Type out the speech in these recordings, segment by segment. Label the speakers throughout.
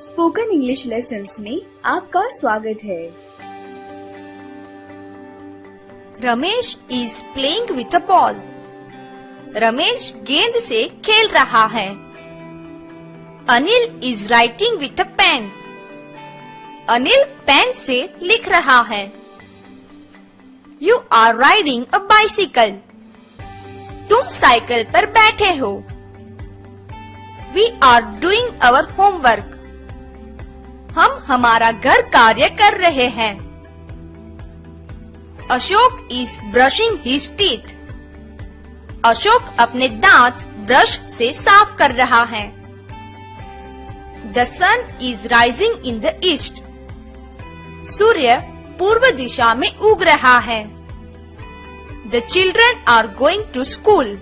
Speaker 1: Spoken English lessons में आपका स्वागत है।
Speaker 2: Ramesh is playing with a ball. Ramesh गेंद से खेल रहा है। Anil is writing with a pen. Anil pen से लिख रहा है। You are riding a bicycle. तुम साइकिल पर बैठे हो। We are doing our homework. हम हमारा घर कार्य कर रहे हैं। Ashok is brushing his teeth. Ashok अपने दांत ब्रश से साफ कर रहा है। The sun is rising in the east. सूर्य पूर्व दिशा में उग रहा है। The children are going to school.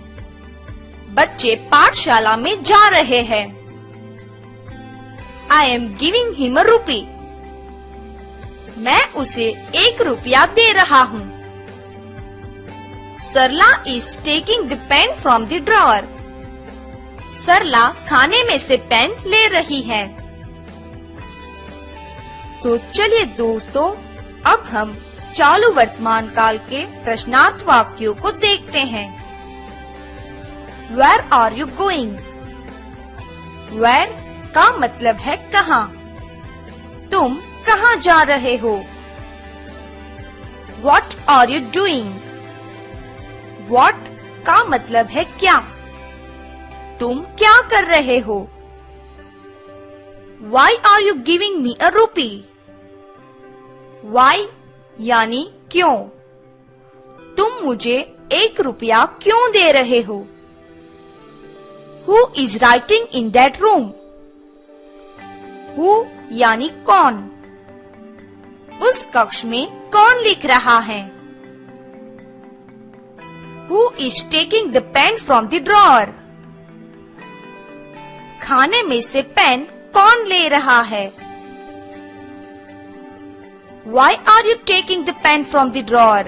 Speaker 2: बच्चे पाठशाला में जा रहे हैं। I am giving him a rupee. मैं उसे 1 रुपया दे रहा हूँ। सरला is taking the pen from the drawer. सरला खाने में से पेन ले रही है। तो चलिए दोस्तों, अब हम चालू वर्तमान काल के प्रश्नार्थ वाक्यों को देखते हैं। Where are you going? Where का मतलब है कहाँ। तुम कहाँ जा रहे हो। What are you doing? What का मतलब है क्या। तुम क्या कर रहे हो। Why are you giving me a rupee? Why यानी क्यों। तुम मुझे 1 रुपया क्यों दे रहे हो। Who is writing in that room? Who यानी कौन। उस कक्ष में कौन लिख रहा है। Who is taking the pen from the drawer? खाने में से पेन कौन ले रहा है। Why are you taking the pen from the drawer?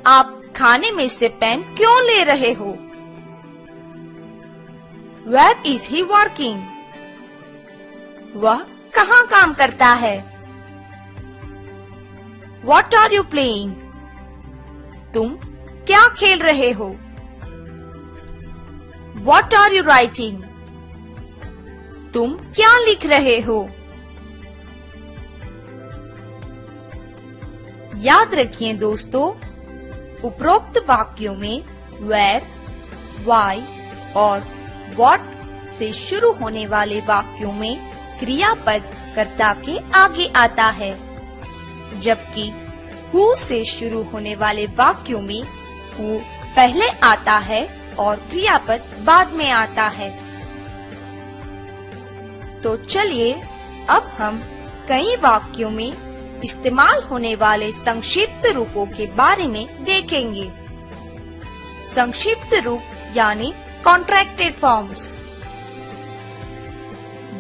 Speaker 2: आप खाने में से पेन क्यों ले रहे हो। Where is he working? वह कहाँ काम करता है। What are you playing? तुम क्या खेल रहे हो। What are you writing? तुम क्या लिख रहे हो। याद रखिए दोस्तों, उपरोक्त वाक्यों में where, why और what से शुरू होने वाले वाक्यों में क्रियापद कर्ता के आगे आता है, जबकि who से शुरू होने वाले वाक्यों में who पहले आता है और क्रियापद बाद में आता है। तो चलिए अब हम कई वाक्यों में इस्तेमाल होने वाले संक्षिप्त रूपों के बारे में देखेंगे। संक्षिप्त रूप यानी कॉन्ट्रैक्टेड फॉर्म्स।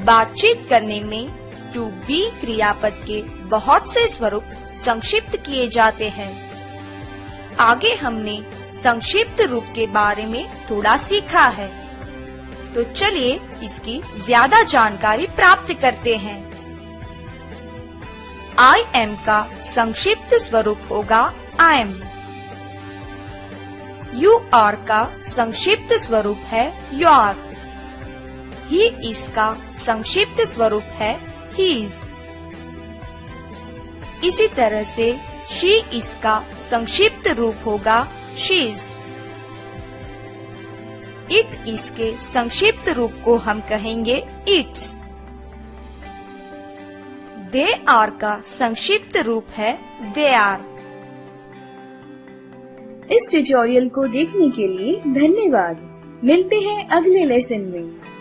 Speaker 2: बातचीत करने में टू बी क्रियापद के बहुत से स्वरूप संक्षिप्त किए जाते हैं। आगे हमने संक्षिप्त रूप के बारे में थोड़ा सीखा है, तो चलिए इसकी ज्यादा जानकारी प्राप्त करते हैं। I am का संक्षिप्त स्वरूप होगा I am। You are का संक्षिप्त स्वरूप है you are। He is का संक्षिप्त स्वरूप है his। इसी तरह से she is का संक्षिप्त रूप होगा she's। it is के संक्षिप्त रूप को हम कहेंगे its। they are का संक्षिप्त रूप है they are।
Speaker 1: इस ट्यूटोरियल को देखने के लिए धन्यवाद। मिलते हैं अगले लेसन में।